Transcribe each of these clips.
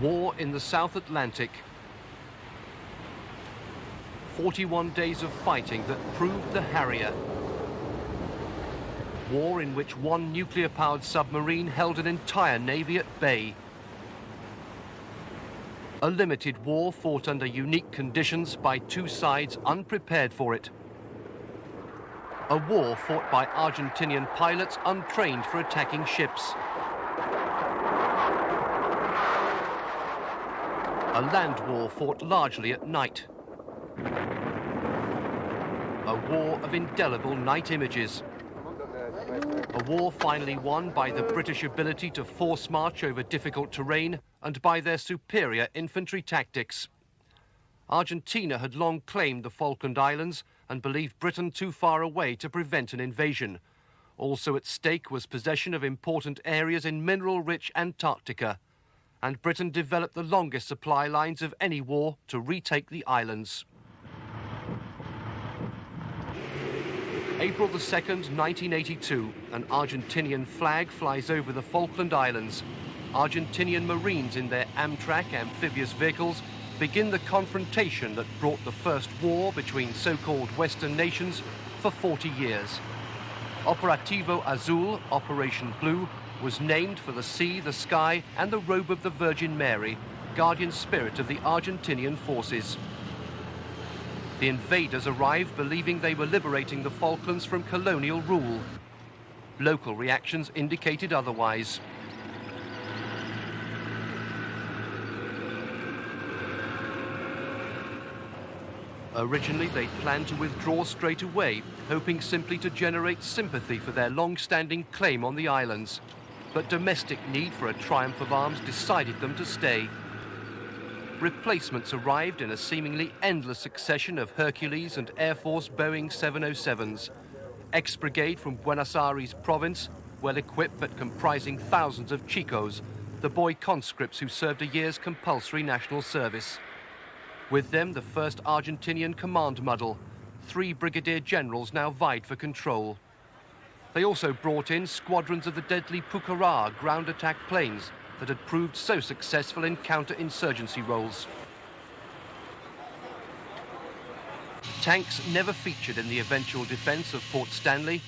War in the South Atlantic. 41 days of fighting that proved the Harrier. War in which one nuclear-powered submarine held an entire navy at bay. A limited war fought under unique conditions by two sides unprepared for it. A war fought by Argentinian pilots untrained for attacking ships. A land war fought largely at night. A war of indelible night images. A war finally won by the British ability to force march over difficult terrain and by their superior infantry tactics. Argentina had long claimed the Falkland Islands and believed Britain too far away to prevent an invasion. Also at stake was possession of important areas in mineral-rich Antarctica, and Britain developed the longest supply lines of any war to retake the islands. April the 2nd, 1982, an Argentinian flag flies over the Falkland Islands. Argentinian Marines in their Amtrak amphibious vehicles begin the confrontation that brought the first war between so-called Western nations for 40 years. Operativo Azul, Operation Blue, was named for the sea, the sky, and the robe of the Virgin Mary, guardian spirit of the Argentinian forces. The invaders arrived believing they were liberating the Falklands from colonial rule. Local reactions indicated otherwise. Originally, they planned to withdraw straight away, hoping simply to generate sympathy for their long-standing claim on the islands. But domestic need for a triumph of arms decided them to stay. Replacements arrived in a seemingly endless succession of Hercules and Air Force Boeing 707s. Ex-brigade from Buenos Aires province, well-equipped but comprising thousands of chicos, the boy conscripts who served a year's compulsory national service. With them, the first Argentinian command muddle. 3 brigadier generals now vied for control. They also brought in squadrons of the deadly Pucará ground attack planes that had proved so successful in counter-insurgency roles. Tanks never featured in the eventual defense of Port Stanley.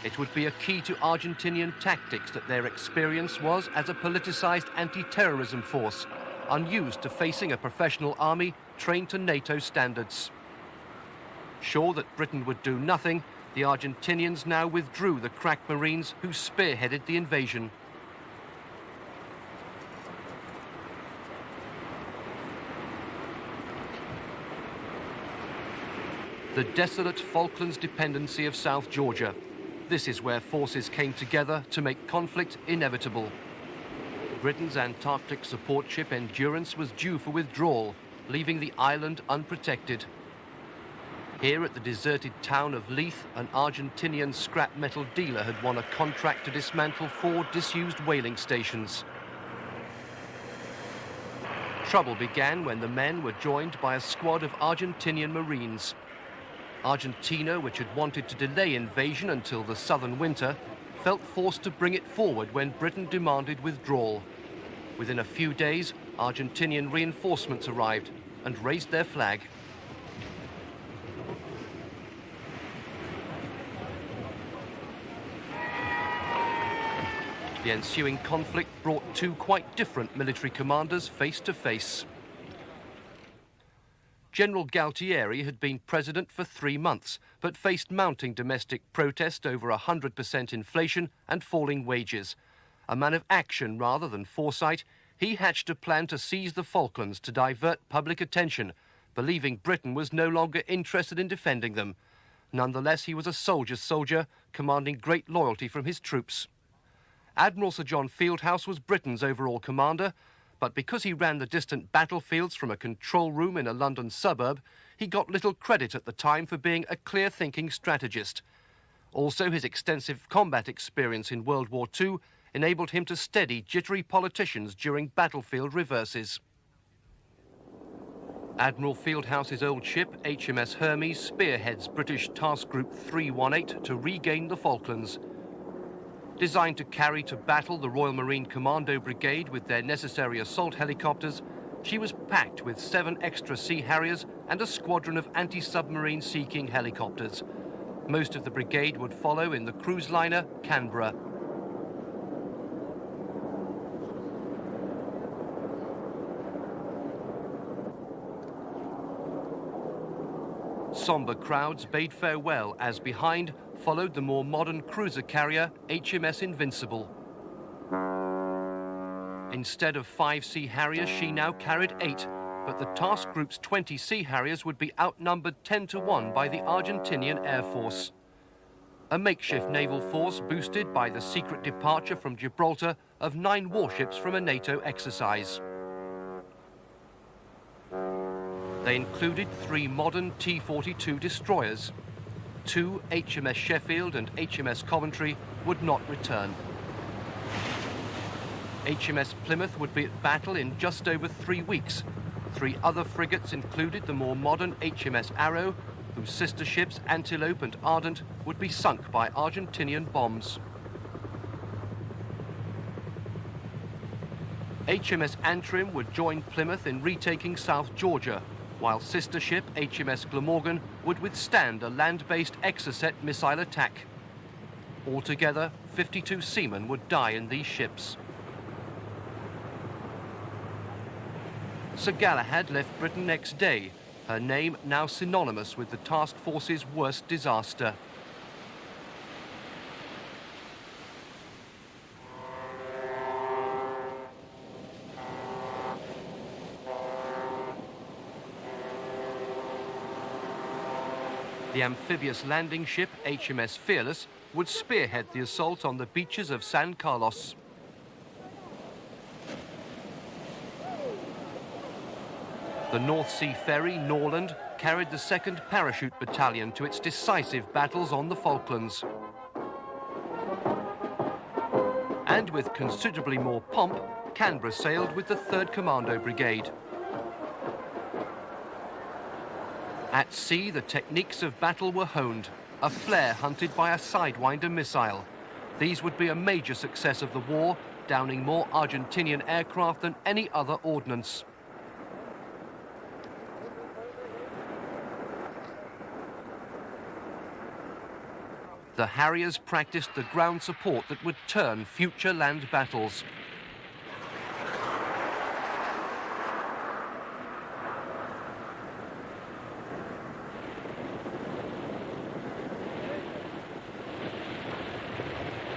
It would be a key to Argentinian tactics that their experience was as a politicized anti-terrorism force, unused to facing a professional army trained to NATO standards. Sure that Britain would do nothing, the Argentinians now withdrew the crack Marines who spearheaded the invasion. The desolate Falklands dependency of South Georgia. This is where forces came together to make conflict inevitable. Britain's Antarctic support ship Endurance was due for withdrawal, leaving the island unprotected. Here at the deserted town of Leith, an Argentinian scrap metal dealer had won a contract to dismantle 4 disused whaling stations. Trouble began when the men were joined by a squad of Argentinian Marines. Argentina, which had wanted to delay invasion until the southern winter, felt forced to bring it forward when Britain demanded withdrawal. Within a few days, Argentinian reinforcements arrived and raised their flag. The ensuing conflict brought 2 quite different military commanders face to face. General Galtieri had been president for 3 months, but faced mounting domestic protest over 100% inflation and falling wages. A man of action rather than foresight, he hatched a plan to seize the Falklands to divert public attention, believing Britain was no longer interested in defending them. Nonetheless, he was a soldier's soldier, commanding great loyalty from his troops. Admiral Sir John Fieldhouse was Britain's overall commander, but because he ran the distant battlefields from a control room in a London suburb, he got little credit at the time for being a clear-thinking strategist. Also, his extensive combat experience in World War II enabled him to steady jittery politicians during battlefield reverses. Admiral Fieldhouse's old ship, HMS Hermes, spearheads British Task Group 318 to regain the Falklands. Designed to carry to battle the Royal Marine Commando Brigade with their necessary assault helicopters, she was packed with 7 extra Sea Harriers and a squadron of anti-submarine Sea King helicopters. Most of the brigade would follow in the cruise liner Canberra. Sombre crowds bade farewell as behind followed the more modern cruiser carrier HMS Invincible. Instead of 5 Sea Harriers, she now carried 8, but the task group's 20 Sea Harriers would be outnumbered 10-1 by the Argentinian Air Force. A makeshift naval force boosted by the secret departure from Gibraltar of 9 warships from a NATO exercise. They included 3 modern T-42 destroyers. 2 HMS Sheffield and HMS Coventry would not return. HMS Plymouth would be at battle in just over 3 weeks. 3 other frigates included the more modern HMS Arrow, whose sister ships Antelope and Ardent would be sunk by Argentinian bombs. HMS Antrim would join Plymouth in retaking South Georgia, while sister ship HMS Glamorgan would withstand a land-based Exocet missile attack. Altogether, 52 seamen would die in these ships. Sir Galahad left Britain next day, her name now synonymous with the task force's worst disaster. The amphibious landing ship HMS Fearless would spearhead the assault on the beaches of San Carlos. The North Sea ferry Norland carried the 2nd Parachute Battalion to its decisive battles on the Falklands. And with considerably more pomp, Canberra sailed with the 3rd Commando Brigade. At sea, the techniques of battle were honed, a flare hunted by a Sidewinder missile. These would be a major success of the war, downing more Argentinian aircraft than any other ordnance. The Harriers practiced the ground support that would turn future land battles.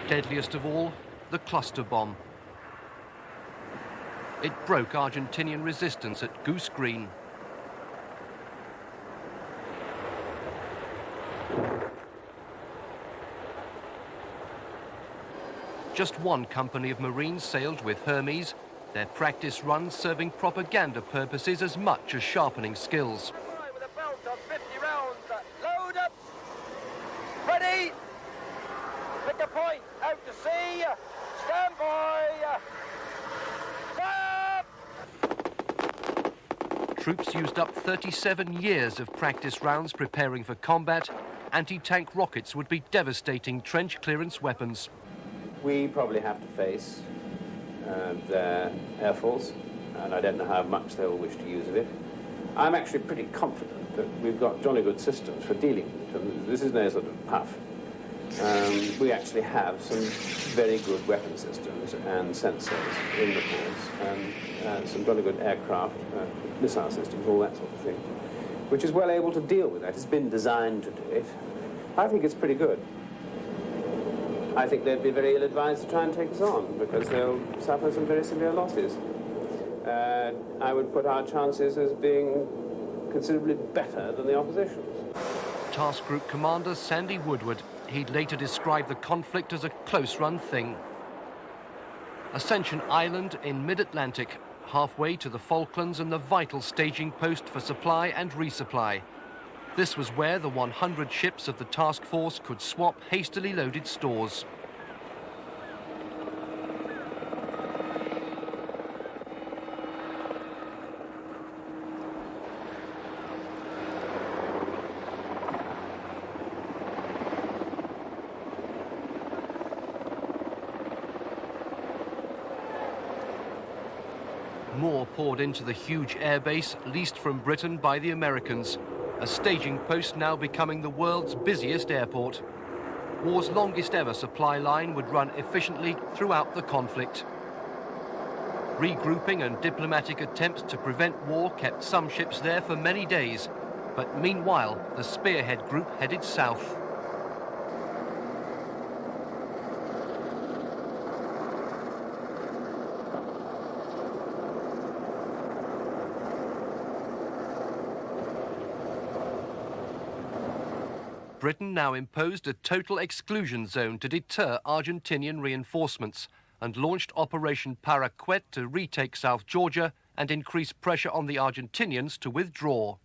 Deadliest of all, the cluster bomb. It broke Argentinian resistance at Goose Green. Just 1 company of Marines sailed with Hermes, their practice runs serving propaganda purposes as much as sharpening skills. With a belt of 50 rounds, load up, ready, pick a point, out to sea, stand by, stop! Troops used up 37 years of practice rounds preparing for combat. Anti-tank rockets would be devastating trench clearance weapons. We probably have to face their Air Force, and I don't know how much they'll wish to use of it. I'm actually pretty confident that we've got jolly good systems for dealing with it. This is no sort of puff. We actually have some very good weapon systems and sensors in the force, and some jolly good aircraft, missile systems, all that sort of thing, which is well able to deal with that. It's been designed to do it. I think it's pretty good. I think they'd be very ill-advised to try and take us on, because they'll suffer some very severe losses. I would put our chances as being considerably better than the opposition's. Task Group Commander Sandy Woodward. He'd later describe the conflict as a close-run thing. Ascension Island in mid-Atlantic, halfway to the Falklands and the vital staging post for supply and resupply. This was where the 100 ships of the task force could swap hastily loaded stores. More poured into the huge airbase leased from Britain by the Americans, a staging post now becoming the world's busiest airport. War's longest ever supply line would run efficiently throughout the conflict. Regrouping and diplomatic attempts to prevent war kept some ships there for many days, but meanwhile the Spearhead Group headed south. Britain now imposed a total exclusion zone to deter Argentinian reinforcements and launched Operation Paraquet to retake South Georgia and increase pressure on the Argentinians to withdraw.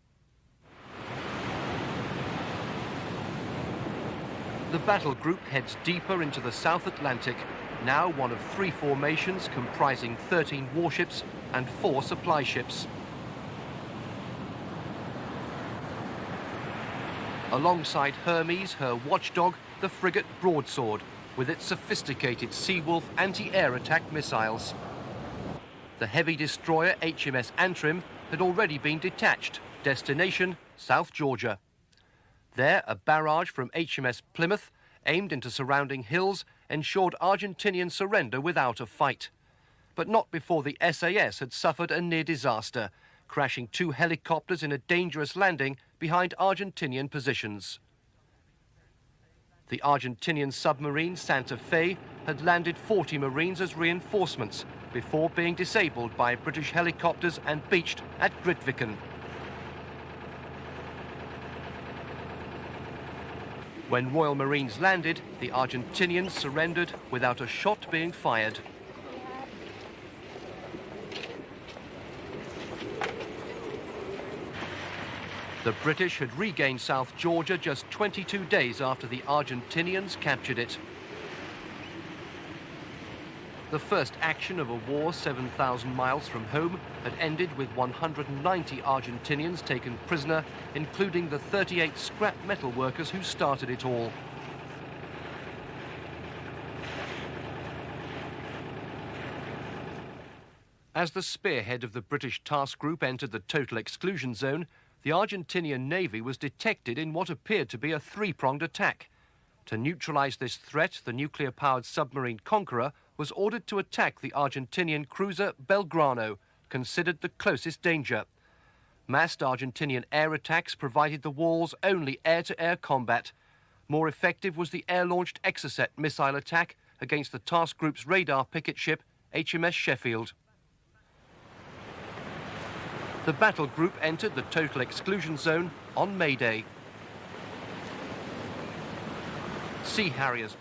The battle group heads deeper into the South Atlantic, now one of 3 formations comprising 13 warships and 4 supply ships. Alongside Hermes, her watchdog, the frigate Broadsword, with its sophisticated Seawolf anti-air attack missiles. The heavy destroyer HMS Antrim had already been detached, destination South Georgia. There, a barrage from HMS Plymouth, aimed into surrounding hills, ensured Argentinian surrender without a fight. But not before the SAS had suffered a near disaster, crashing 2 helicopters in a dangerous landing behind Argentinian positions. The Argentinian submarine Santa Fe had landed 40 Marines as reinforcements before being disabled by British helicopters and beached at Grytviken. When Royal Marines landed, the Argentinians surrendered without a shot being fired. The British had regained South Georgia just 22 days after the Argentinians captured it. The first action of a war 7,000 miles from home had ended with 190 Argentinians taken prisoner, including the 38 scrap metal workers who started it all. As the spearhead of the British task group entered the total exclusion zone, the Argentinian Navy was detected in what appeared to be a 3-pronged attack. To neutralize this threat, the nuclear-powered submarine Conqueror was ordered to attack the Argentinian cruiser Belgrano, considered the closest danger. Massed Argentinian air attacks provided the war's only air-to-air combat. More effective was the air-launched Exocet missile attack against the task group's radar picket ship, HMS Sheffield. The battle group entered the total exclusion zone on May Day. Sea Harriers